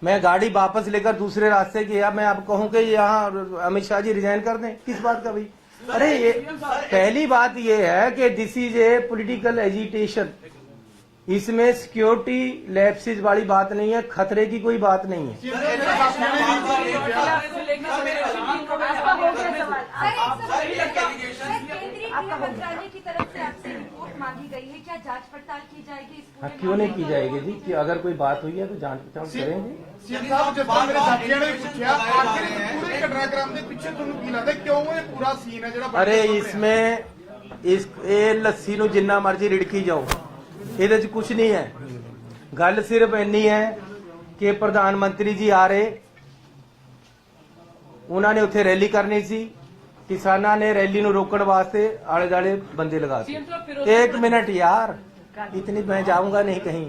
मैं गाड़ी वापस लेकर दूसरे रास्ते किया, मैं अब कहूं कि यहाँ अमित शाह जी रिजाइन कर दें? किस बात का भाई? अरे ये पहली बात ये है कि this is a political agitation, इसमें सिक्योरिटी लैप्सेस वाली बात नहीं है, खतरे की कोई बात नहीं है। आपका मंत्रालय की तरफ से आपसे रिपोर्ट मांगी गई है, क्या जांच पड़ताल की जाएगी इस पूरे? हाँ, क्यों नहीं की जाएगी जी? कि अगर कोई बात हुई है तो जांच पड़ताल करेंगे। सीएम साहब जिस तरह मेरे साथियों ने पूछा आखिर पूरे घटनाक्रम के पीछे ਤੁਹਾਨੂੰ ਕੀ ਲੱਗਦਾ क्यों ये पूरा सीन है ਜਿਹੜਾ अरे इसमें ਇਹ ਲੱਸੀ ਨੂੰ ਜਿੰਨਾ ਮਰਜ਼ੀ ਰਿੜਕੀ ਜਾਓ, ਇਹਦੇ 'ਚ ਕੁਝ ਨਹੀਂ ਹੈ। ਗੱਲ ਸਿਰਫ ਇੰਨੀ ਹੈ ਕਿ ਪ੍ਰਧਾਨ ਮੰਤਰੀ ਜੀ ਆ ਰਹੇ, ਉਹਨਾਂ ਨੇ ਉੱਥੇ ਰੈਲੀ ਕਰਨੀ ਸੀ, किसाना ने रैली ਨੂੰ रोकने वास्ते आले दाले बंदे लगा दिए। 1 मिनट यार, इतनी मैं जाऊंगा नहीं कहीं।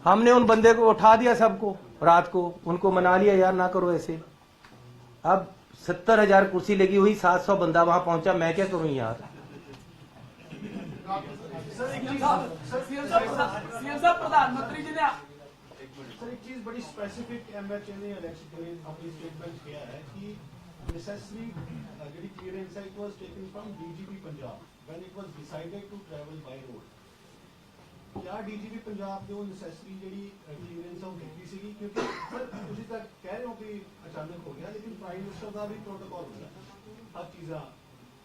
हमने उन बंदे को उठा दिया सबको रात को, उनको मना लिया यार ना करो ऐसे। अब 70,000 कुर्सी लगी हुई, 700 बंदा वहां पहुंचा, मैं क्या करूं यार? सीएम साहब प्रधानमंत्री जी ने सर एक चीज बड़ी स्पेसिफिक एमएचए ने इलेक्शन के अपनी स्टेटमेंट किया है कि necessary clearance it was taken from DGP Punjab when it was decided to travel by road. क्या DGP पंजाब ने वो necessary ਜਿਹੜੀ clearance ਉਹ ਕੀਤੀ ਸੀਗੀ? ਕਿਉਂਕਿ ਸਰ ਤੁਸੀਂ ਤਾਂ ਕਹਿ ਰਹੇ ਹੋ ਕਿ ਅਚਾਨਕ ਹੋ ਗਿਆ, ਲੇਕਿਨ ਪ੍ਰਾਈਮ ਮਿਨਿਸਟਰ ਦਾ ਵੀ ਪ੍ਰੋਟੋਕੋਲ ਹੁੰਦਾ, ਹਰ ਚੀਜ਼ਾਂ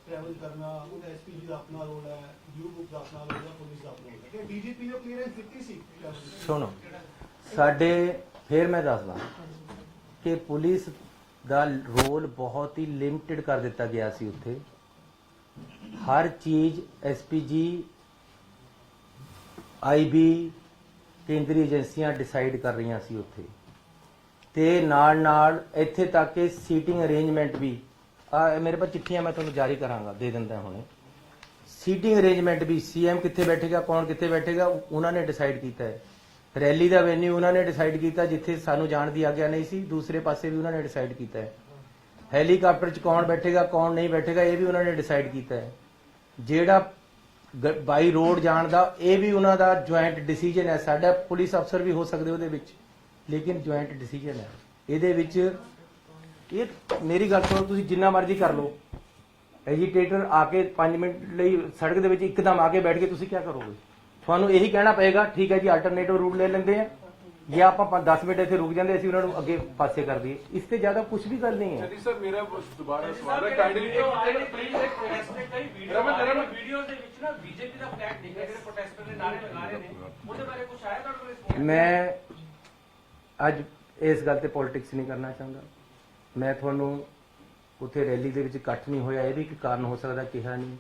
ट्रैवल करना, ਉਹਦਾ ਐਸਪੀਜੀ ਦਾ ਆਪਣਾ ਰੋਲ ਹੈ, ਯੂ ਬੁੱਕ ਦਾ ਆਪਣਾ ਰੋਲ ਹੈ, ਪੁਲਿਸ ਦਾ ਆਪਣਾ ਰੋਲ ਹੈ। ਕਿ ਡੀਜੀਪੀ ਨੇ ਕਲੀਅਰੈਂਸ ਦਿੱਤੀ ਸੀ? ਸੁਣੋ, ਸਾਡੇ ਫਿਰ ਮੈਂ ਦੱਸਦਾ ਕਿ ਪੁਲਿਸ ਦਾ ਰੋਲ ਬਹੁਤ ਹੀ ਲਿਮਟਿਡ ਕਰ ਦਿੱਤਾ ਗਿਆ ਸੀ ਉੱਥੇ। ਹਰ ਚੀਜ਼ ਐਸਪੀਜੀ, ਆਈਬੀ, ਕੇਂਦਰੀ ਏਜੰਸੀਆਂ ਡਿਸਾਈਡ ਕਰ ਰਹੀਆਂ ਸੀ ਉੱਥੇ, ਤੇ ਨਾਲ ਨਾਲ ਇੱਥੇ ਤੱਕ ਕਿ ਸੀਟਿੰਗ ਅਰੇਂਜਮੈਂਟ ਵੀ ਮੇਰੇ ਪਾਸ ਚਿੱਠੀਆਂ ਮੈਂ ਤੁਹਾਨੂੰ ਜਾਰੀ ਕਰਾਂਗਾ, ਦੇ ਦਿੰਦਾ ਹੁਣੇ। ਸੀਟਿੰਗ ਅਰੇਂਜਮੈਂਟ ਵੀ ਸੀਐਮ ਕਿੱਥੇ ਬੈਠੇਗਾ, ਕੌਣ ਕਿੱਥੇ ਬੈਠੇਗਾ, ਉਹਨਾਂ ਨੇ ਡਿਸਾਈਡ ਕੀਤਾ ਹੈ। ਰੈਲੀ ਦਾ ਵੈਨਿਊ ਉਹਨਾਂ ਨੇ ਡਿਸਾਈਡ ਕੀਤਾ, ਜਿੱਥੇ ਸਾਨੂੰ ਜਾਣ ਦੀ ਆਗਿਆ ਨਹੀਂ ਸੀ, ਦੂਸਰੇ ਪਾਸੇ ਵੀ ਉਹਨਾਂ ਨੇ ਡਿਸਾਈਡ ਕੀਤਾ ਹੈ। ਹੈਲੀਕਾਪਟਰ 'ਚ ਕੌਣ ਬੈਠੇਗਾ, ਕੌਣ ਨਹੀਂ ਬੈਠੇਗਾ, ਇਹ ਵੀ ਉਹਨਾਂ ਨੇ ਡਿਸਾਈਡ ਕੀਤਾ ਹੈ। ਜਿਹੜਾ ਬਾਈ ਰੋਡ ਜਾਣ ਦਾ, ਇਹ ਵੀ ਉਹਨਾਂ ਦਾ ਜੁਆਇੰਟ ਡਿਸੀਜਨ ਹੈ। ਸਾਡਾ ਪੁਲਿਸ ਅਫਸਰ ਵੀ ਹੋ ਸਕਦੇ ਉਹਦੇ ਵਿੱਚ, ਲੇਕਿਨ ਜੁਆਇੰਟ ਡਿਸੀਜਨ ਹੈ। ਇਹਦੇ ਵਿੱਚ ਇਹ ਮੇਰੀ ਗੱਲ ਸੁਣੋ, ਤੁਸੀਂ ਜਿੰਨਾ ਮਰਜ਼ੀ ਕਰ ਲਓ, ਐਜੀਟੇਟਰ ਆ ਕੇ 5 ਮਿੰਟ ਲਈ ਸੜਕ ਦੇ ਵਿੱਚ ਇੱਕਦਮ ਆ ਕੇ ਬੈਠ ਕੇ ਤੁਸੀਂ ਕੀ ਕਰੋਗੇ? ਤੁਹਾਨੂੰ ਇਹੀ ਕਹਿਣਾ ਪਏਗਾ ਠੀਕ ਹੈ ਜੀ ਆਲਟਰਨੇਟਿਵ ਰੂਟ ਲੈ ਲੈਂਦੇ ਆ, ਜਾਂ ਆਪਾਂ 10 ਮਿੰਟ ਇੱਥੇ ਰੁਕ ਜਾਂਦੇ, ਅਸੀਂ ਉਹਨਾਂ ਨੂੰ ਅੱਗੇ ਪਾਸੇ ਕਰ ਦਈਏ। ਇਸ ਤੇ ਜ਼ਿਆਦਾ ਕੁਝ ਵੀ ਗੱਲ ਨਹੀਂ ਹੈ। ਜੀ ਸਰ, ਮੇਰਾ ਦੁਬਾਰਾ ਸਵਾਲ ਹੈ, ਕਾਈਂਡਲੀ ਪਲੀਜ਼ ਵੀਡੀਓ ਦੇ ਵਿੱਚ ਨਾ ਬੀਜੇਪੀ ਦਾ ਫਲੈਗ ਦਿਖਿਆ, ਜਿਹੜੇ ਪ੍ਰੋਟੈਸਟਰ ਨੇ ਨਾਰੇ ਲਗਾ ਰਹੇ ਨੇ, ਉਹਦੇ ਬਾਰੇ ਕੁਝ ਆਇਆ ਤੁਹਾਡੇ ਕੋਲ? ਮੈਂ ਅੱਜ ਇਸ ਗੱਲ ਤੇ ਪੋਲਿਟਿਕਸ ਨਹੀਂ ਕਰਨਾ ਚਾਹੁੰਦਾ। ਮੈਂ ਤੁਹਾਨੂੰ ਉੱਥੇ ਰੈਲੀ ਦੇ ਵਿੱਚ ਇਕੱਠ ਨਹੀਂ ਹੋਇਆ, ਇਹ ਵੀ ਇੱਕ ਕਾਰਨ ਹੋ ਸਕਦਾ, ਕਿਹਾ ਨਹੀਂ।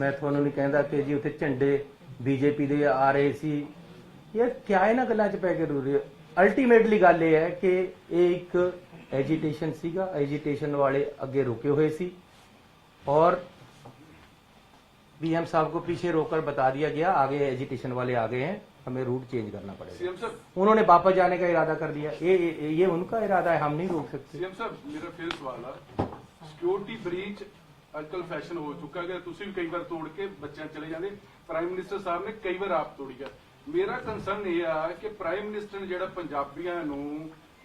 ਮੈਂ ਤੁਹਾਨੂੰ ਨਹੀਂ ਕਹਿੰਦਾ ਕਿ ਜੀ ਉੱਥੇ ਝੰਡੇ ਬੀਜੇਪੀ ਦੇ ਆ ਰਹੇ ਸੀ। ਯਾਰ ਕਿਆ ਇਹਨਾਂ ਗੱਲਾਂ 'ਚ ਪੈ ਕੇ ਰੋ ਰਹੇ? ਅਲਟੀਮੇਟਲੀ ਗੱਲ ਇਹ ਹੈ ਕਿ ਇਹ ਇੱਕ एजिटेशन सीगा, एजिटेशन वाले अगे रुके हुए सी और पीएम साहब को पीछे रोककर बता दिया गया आगे एजिटेशन वाले आ गए हैं, हमें रूट चेंज करना पड़ेगा। उन्होंने वापस जाने का इरादा कर दिया, ये उनका इरादा है, हम नहीं रोक सकते। सीएम साहब मेरा फिर सवाल है, सिक्योरिटी ब्रीच आजकल फैशन हो चुका है, तुम भी कई बार तोड़ के बच्चे चले जाते, प्राइम मिनिस्टर साहब ने कई बार आप तोड़ी है। मेरा कंसर्न यह है कि प्राइम मिनिस्टर ने जो पंजाबियों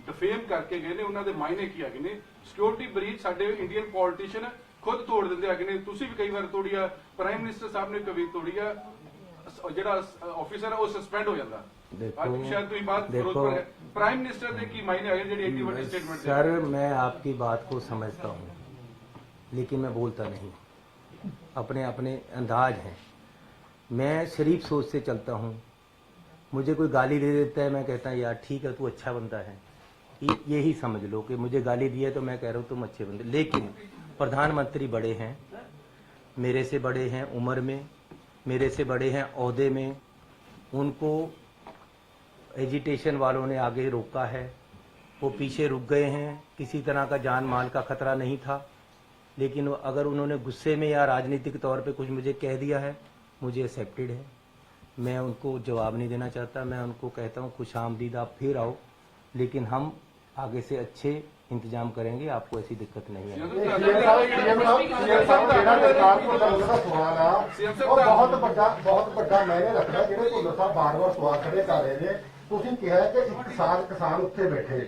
डिफेम करके गए ने उन्होंने मायने की है ने, सिक्योरिटी ब्रीच साडे इंडियन पॉलिटिशियन खुद तोड़ देंगे है, तुम भी कई बार तोड़ी है, प्राइम मिनिस्टर साहब ने कभी तोड़ी है, जो ऑफिसर है वो सस्पेंड हो जाता। प्राइम मिनिस्टर ने की मायने है जी एडी बड़ी स्टेटमेंट? सर मैं आपकी बात को समझता हूँ लेकिन मैं बोलता नहीं, अपने अपने अंदाज हैं। मैं शरीफ सोच से चलता हूँ, मुझे कोई गाली दे देता है मैं कहता है यार ठीक है तू अच्छा बंदा है, यही समझ लो कि मुझे गाली दी है तो मैं कह रहा हूँ तुम अच्छे बंदे। लेकिन प्रधानमंत्री बड़े हैं, मेरे से बड़े हैं उम्र में, मेरे से बड़े हैं ओहदे में, उनको एजिटेशन वालों ने आगे रोका है वो पीछे रुक गए हैं, किसी तरह का जान माल का खतरा नहीं था। लेकिन अगर उन्होंने गुस्से में या राजनीतिक तौर पे कुछ मुझे कह दिया है, मुझे एक्सेप्टेड है, मैं उनको जवाब नहीं देना चाहता। मैं उनको कहता हूँ खुश आमदीद, आप फिर आओ, लेकिन हम आगे से अच्छे इंतजाम करेंगे, आपको ऐसी दिक्कत नहीं है। बहुत ਵੱਡਾ मैंने रखा ਜਿਹੜੇ ਭੁੱਲਰ ਸਾਹਿਬ ਬਾਰ-ਬਾਰ ਸਵਾਲ ਖੜੇ ਕਰ ਰਹੇ ਨੇ। ਤੁਸੀਂ ਕਿਹਾ ਕਿ 1 ਸਾਲ ਕਿਸਾਨ ਉੱਥੇ ਬੈਠੇ,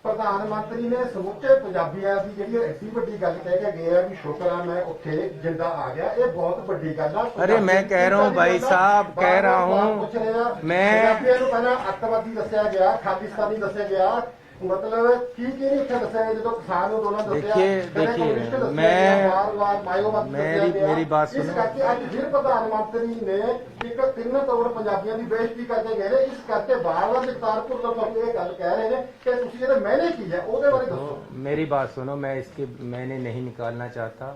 ਪ੍ਰਧਾਨ ਮੰਤਰੀ ਨੇ ਸਮੁੱਚੇ ਪੰਜਾਬੀਆਂ ਦੀ ਜਿਹੜੀ ਐਡੀ ਵੱਡੀ ਗੱਲ ਕਹਿ ਕੇ ਗਏ ਆ ਵੀ ਸ਼ੁਕਰ ਆ ਮੈਂ ਉੱਥੇ ਜਿੰਦਾ ਆ ਗਿਆ, ਇਹ ਬਹੁਤ ਵੱਡੀ ਗੱਲ ਆ। अरे मैं कह रहा हूँ भाई साहब, कह रहा हूँ मैं, ਪੰਜਾਬੀਆਂ ਨੂੰ ਪਹਿਲਾਂ ਅੱਤਵਾਦੀ ਦੱਸਿਆ ਗਿਆ, ਖਾਲਿਸਤਾਨੀ ਦੱਸਿਆ ਗਿਆ, मतलब की नहीं इतना दसा है जो किसान दोनों देखिए मेरी बात इस करके आज फिर प्रधानमंत्री ने एक 3 करोड़ पंजाबियों की बेइज्जती करके गए ने। इस करके बार-बार जगतार भुल्लर साहब ये गल कह रहे हैं कि तुसी जेड़ा मैंने की है ओदे बारे दसो। मेरी बात सुनो, मैं इसके मैंने नहीं निकालना चाहता,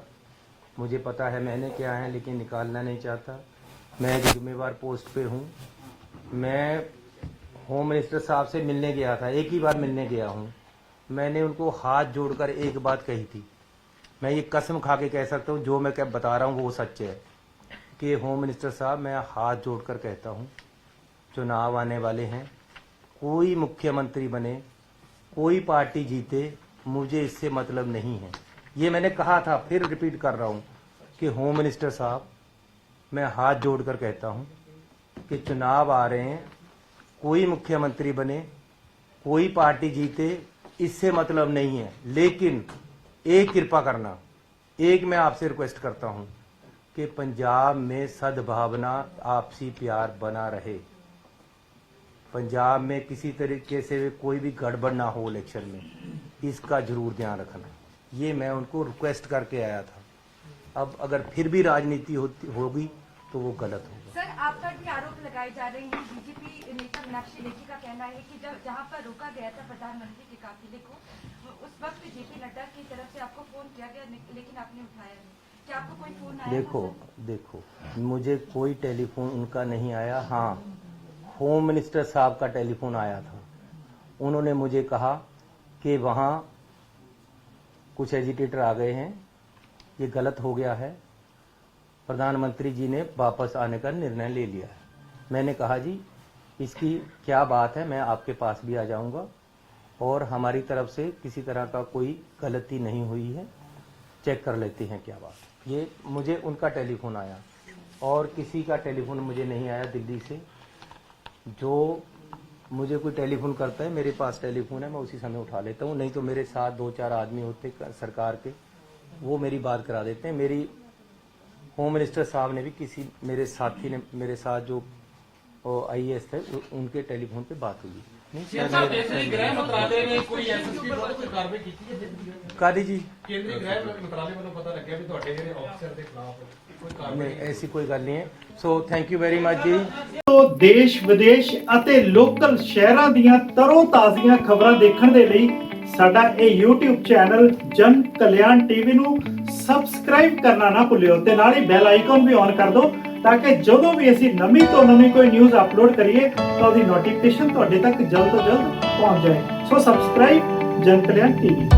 मुझे पता है मैंने क्या है, लेकिन निकालना नहीं चाहता। मैं एक जिम्मेवार पोस्ट पे हूँ। मैं होम मिनिस्टर साहब से मिलने गया था, एक ही बार मिलने गया हूँ। मैंने उनको हाथ जोड़कर एक बात कही थी, मैं ये कसम खा के कह सकता हूँ, जो मैं क्या बता रहा हूँ वो सच है कि होम मिनिस्टर साहब, मैं हाथ जोड़कर कहता हूँ, चुनाव आने वाले हैं, कोई मुख्यमंत्री बने, कोई पार्टी जीते, मुझे इससे मतलब नहीं है। ये मैंने कहा था, फिर रिपीट कर रहा हूँ कि होम मिनिस्टर साहब, मैं हाथ जोड़कर कहता हूँ कि चुनाव आ रहे हैं, कोई मुख्यमंत्री बने, कोई पार्टी जीते, इससे मतलब नहीं है। लेकिन एक कृपा करना, एक मैं आपसे रिक्वेस्ट करता हूं कि पंजाब में सद्भावना, आपसी प्यार बना रहे। पंजाब में किसी तरीके से कोई भी गड़बड़ ना हो इलेक्शन में, इसका जरूर ध्यान रखना। ये मैं उनको रिक्वेस्ट करके आया था। अब अगर फिर भी राजनीति होगी तो वो गलत होगा। सर, आप पर भी आरोप लगाए जा रहे हैं। बीजेपी नेता मीनाक्षी लेखी का कहना है कि जब जहां पर रोका गया था प्रधानमंत्री के काफिले को, उस वक्त जेपी नड्डा की तरफ से आपको फोन किया गया, लेकिन आपने उठाया नहीं। क्या आपको कोई फोन आया? देखो, मुझे कोई टेलीफोन उनका नहीं आया। हाँ, होम मिनिस्टर साहब का टेलीफोन आया था। उन्होंने मुझे कहा कि वहाँ कुछ एजिटेटर आ गए हैं, ये गलत हो गया है, प्रधानमंत्री जी ने वापस आने का निर्णय ले लिया है। मैंने कहा जी इसकी क्या बात है, मैं आपके पास भी आ जाऊंगा, और हमारी तरफ से किसी तरह का कोई गलती नहीं हुई है, चेक कर लेते हैं क्या बात। ये मुझे उनका टेलीफोन आया, और किसी का टेलीफोन मुझे नहीं आया दिल्ली से। जो मुझे कोई टेलीफोन करता है, मेरे पास टेलीफोन है, मैं उसी समय उठा लेता हूँ, नहीं तो मेरे साथ 2-4 आदमी होते सरकार के, वो मेरी बात करा देते हैं। मेरी होम मिनिस्टर साहब ने भी किसी मेरे साथी ने, मेरे साथ जो IAS थे, उनके टेलीफोन पे बात हुई। गृह मंत्रालय ने कोई एसएसपी विरुद्ध कोई कार्रवाई की है? कादी जी, केंद्रीय गृह मंत्रालय वालों पता लग गया भी ਤੁਹਾਡੇ ਜਿਹੜੇ ਅਫਸਰ ਦੇ ਖਿਲਾਫ ਕੋਈ ਕਾਰਵਾਈ नहीं, ऐसी कोई गल नहीं है। So thank you very much जी। ਤੋਂ ਦੇਸ਼ ਵਿਦੇਸ਼ ਅਤੇ ਲੋਕਲ ਸ਼ਹਿਰਾਂ ਦੀਆਂ ਤਰੋ ਤਾਜ਼ੀਆਂ ਖਬਰਾਂ ਦੇਖਣ ਦੇ ਲਈ ਸਾਡਾ ਇਹ YouTube ਚੈਨਲ ਜਨ ਕਲਿਆਣ ਟੀਵੀ ਨੂੰ ਸਬਸਕ੍ਰਾਈਬ ਕਰਨਾ ਨਾ ਭੁੱਲਿਓ ਤੇ ਨਾਲ ਹੀ ਬੈਲ ਆਈਕਨ ਵੀ ਔਨ ਕਰ ਦਿਓ ਤਾਂ ਕਿ ਜਦੋਂ ਵੀ ਅਸੀਂ ਨਵੀਂ ਤੋਂ ਨਵੀਂ ਕੋਈ ਨਿਊਜ਼ ਅਪਲੋਡ ਕਰੀਏ ਤਾਂ ਉਹਦੀ ਨੋਟੀਫਿਕੇਸ਼ਨ ਤੁਹਾਡੇ ਤੱਕ ਜਲਦ ਤੋਂ ਜਲਦ ਪਹੁੰਚ ਜਾਏ। ਸੋ ਸਬਸਕ੍ਰਾਈਬ ਜਨ ਕਲਿਆਣ ਟੀਵੀ।